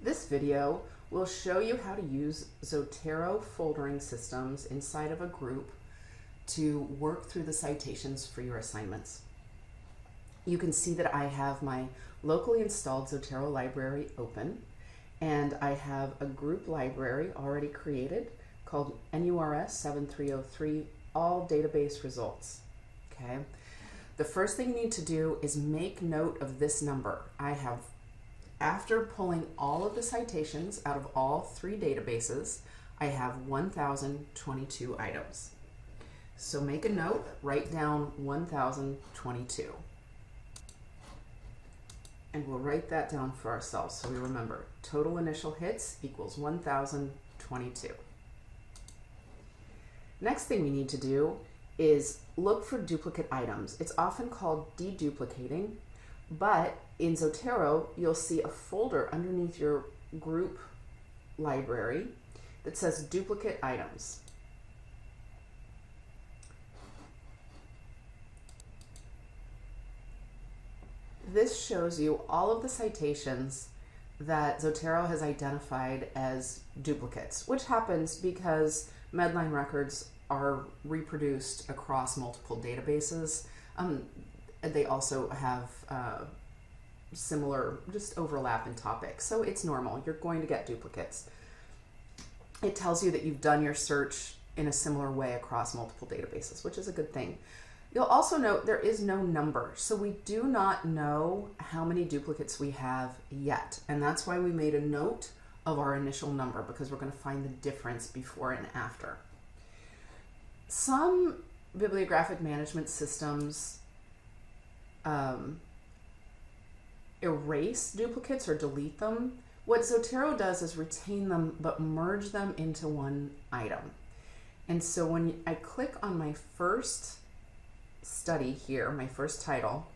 This video will show you how to use Zotero foldering systems inside of a group to work through the citations for your assignments. You can see that I have my locally installed Zotero library open, and I have a group library already created called NURS 7303 All Database Results. Okay. The first thing you need to do is make note of this number. After pulling all of the citations out of all three databases, I have 1,022 items. So make a note, write down 1,022. And we'll write that down for ourselves so we remember. Total initial hits equals 1,022. Next thing we need to do is look for duplicate items. It's often called deduplicating, but in Zotero, you'll see a folder underneath your group library that says duplicate items. This shows you all of the citations that Zotero has identified as duplicates, which happens because Medline records are reproduced across multiple databases. They also have similar, just overlap in topics. So it's normal. You're going to get duplicates. It tells you that you've done your search in a similar way across multiple databases, which is a good thing. You'll also note there is no number. So we do not know how many duplicates we have yet. And that's why we made a note of our initial number, because we're going to find the difference before and after. Some bibliographic management systems erase duplicates or delete them. What Zotero does is retain them but merge them into one item. And so when I click on my first study here, my first title,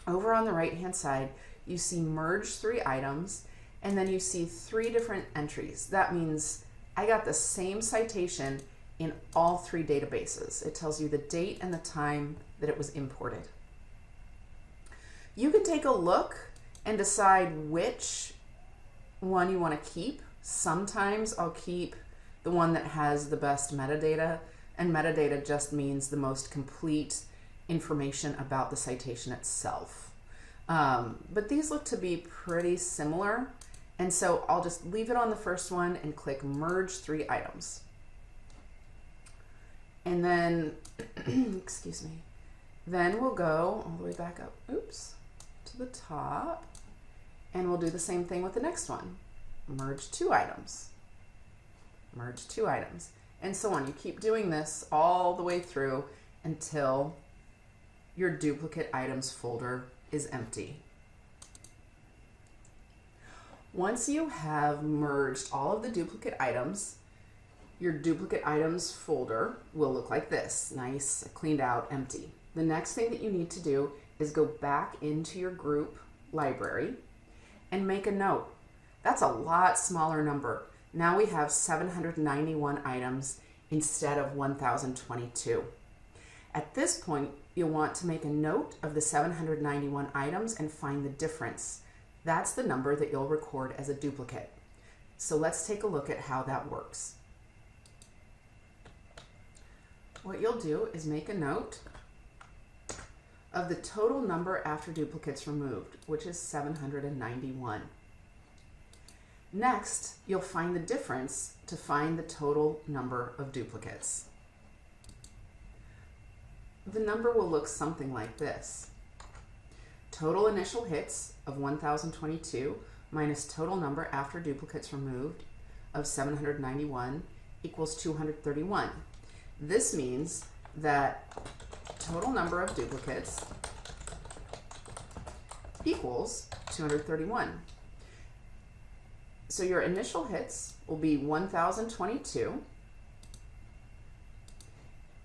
over on the right hand side you see merge three items, and then you see three different entries. That means I got the same citation in all three databases. It tells you the date and the time that it was imported. You can take a look and decide which one you want to keep. Sometimes I'll keep the one that has the best metadata, and metadata just means the most complete information about the citation itself. But these look to be pretty similar, and so I'll just leave it on the first one and click merge three items. And then, excuse me, then we'll go all the way back up, to the top, and we'll do the same thing with the next one. Merge two items, and so on. You keep doing this all the way through until your duplicate items folder is empty. Once you have merged all of the duplicate items, your duplicate items folder will look like this, nice, cleaned out, empty. The next thing that you need to do is go back into your group library and make a note. That's a lot smaller number. Now we have 791 items instead of 1,022. At this point, you'll want to make a note of the 791 items and find the difference. That's the number that you'll record as a duplicate. So let's take a look at how that works. What you'll do is make a note of the total number after duplicates removed, which is 791. Next, you'll find the difference to find the total number of duplicates. The number will look something like this. Total initial hits of 1,022 minus total number after duplicates removed of 791 equals 231. This means that total number of duplicates equals 231. So your initial hits will be 1,022,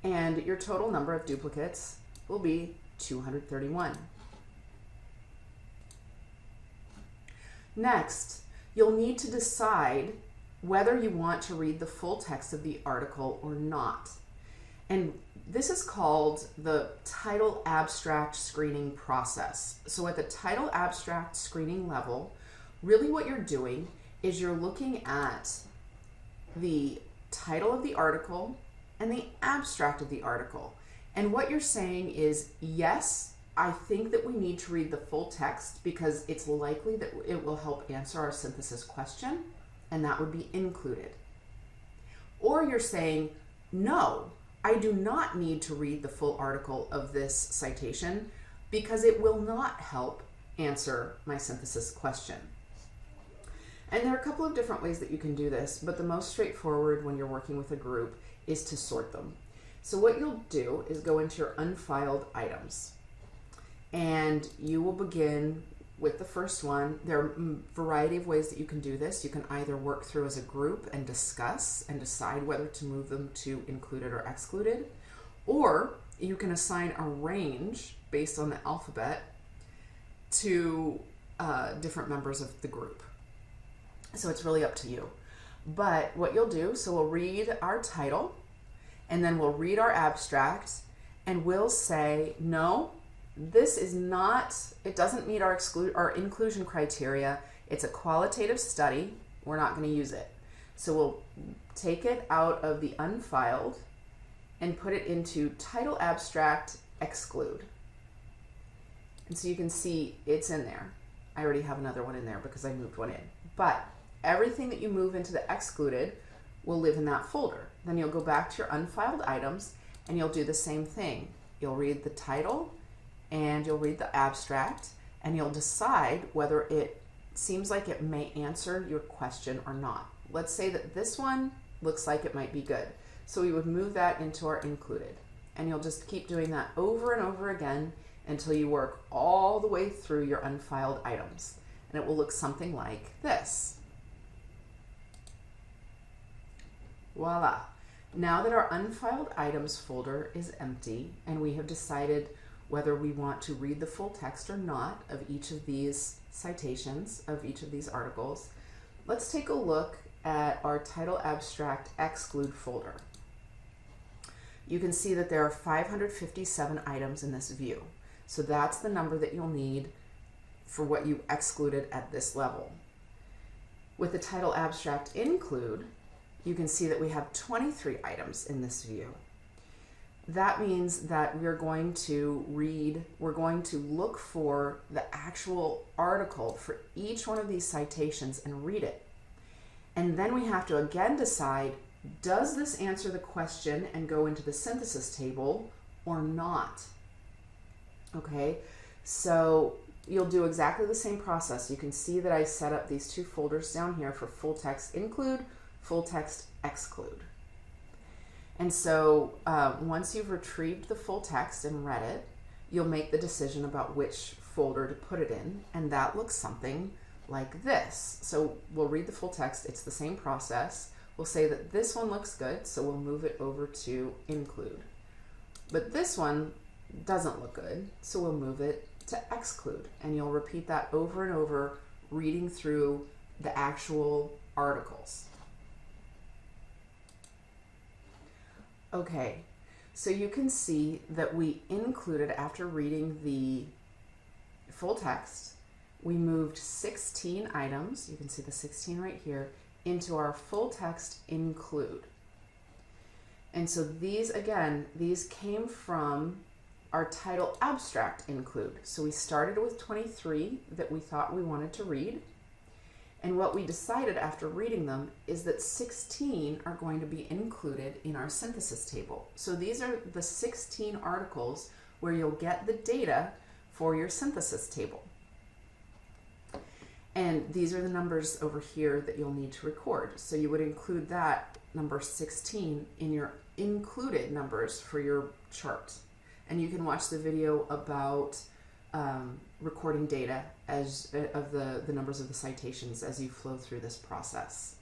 and your total number of duplicates will be 231. Next, you'll need to decide whether you want to read the full text of the article or not. And this is called the title abstract screening process. So at the title abstract screening level, really what you're doing is you're looking at the title of the article and the abstract of the article. And what you're saying is, yes, I think that we need to read the full text because it's likely that it will help answer our synthesis question, and that would be included. Or you're saying, no, I do not need to read the full article of this citation because it will not help answer my synthesis question. And there are a couple of different ways that you can do this, but the most straightforward when you're working with a group is to sort them. So what you'll do is go into your unfiled items, and you will begin with the first one. There are a variety of ways that you can do this. You can either work through as a group and discuss and decide whether to move them to included or excluded, or you can assign a range based on the alphabet to different members of the group. So it's really up to you. But what you'll do, so we'll read our title, and then we'll read our abstract, and we'll say, no, this is not, it doesn't meet our inclusion criteria. It's a qualitative study. We're not going to use it. So we'll take it out of the unfiled and put it into title, abstract, exclude. And so you can see it's in there. I already have another one in there because I moved one in. But everything that you move into the excluded will live in that folder. Then you'll go back to your unfiled items and you'll do the same thing. You'll read the title and you'll read the abstract, and you'll decide whether it seems like it may answer your question or not. Let's say that this one looks like it might be good. So we would move that into our included, and you'll just keep doing that over and over again until you work all the way through your unfiled items. And it will look something like this. Voila. Now that our unfiled items folder is empty and we have decided whether we want to read the full text or not of each of these citations, of each of these articles, let's take a look at our title, abstract, exclude folder. You can see that there are 557 items in this view. So that's the number that you'll need for what you excluded at this level. With the title, abstract, include, you can see that we have 23 items in this view. That means that we're going to look for the actual article for each one of these citations and read it. And then we have to again decide, does this answer the question and go into the synthesis table or not? Okay, so you'll do exactly the same process. You can see that I set up these two folders down here for full text include, full text exclude. And so once you've retrieved the full text and read it, you'll make the decision about which folder to put it in, and that looks something like this. So we'll read the full text. It's the same process. We'll say that this one looks good, so we'll move it over to include. But this one doesn't look good, so we'll move it to exclude. And you'll repeat that over and over, reading through the actual articles. Okay, so you can see that we included, after reading the full text, we moved 16 items, you can see the 16 right here, into our full text include. And so these, again, these came from our title, abstract, include. So we started with 23 that we thought we wanted to read. And what we decided after reading them is that 16 are going to be included in our synthesis table. So these are the 16 articles where you'll get the data for your synthesis table. And these are the numbers over here that you'll need to record. So you would include that number 16 in your included numbers for your chart. And you can watch the video about recording data of the numbers of the citations as you flow through this process.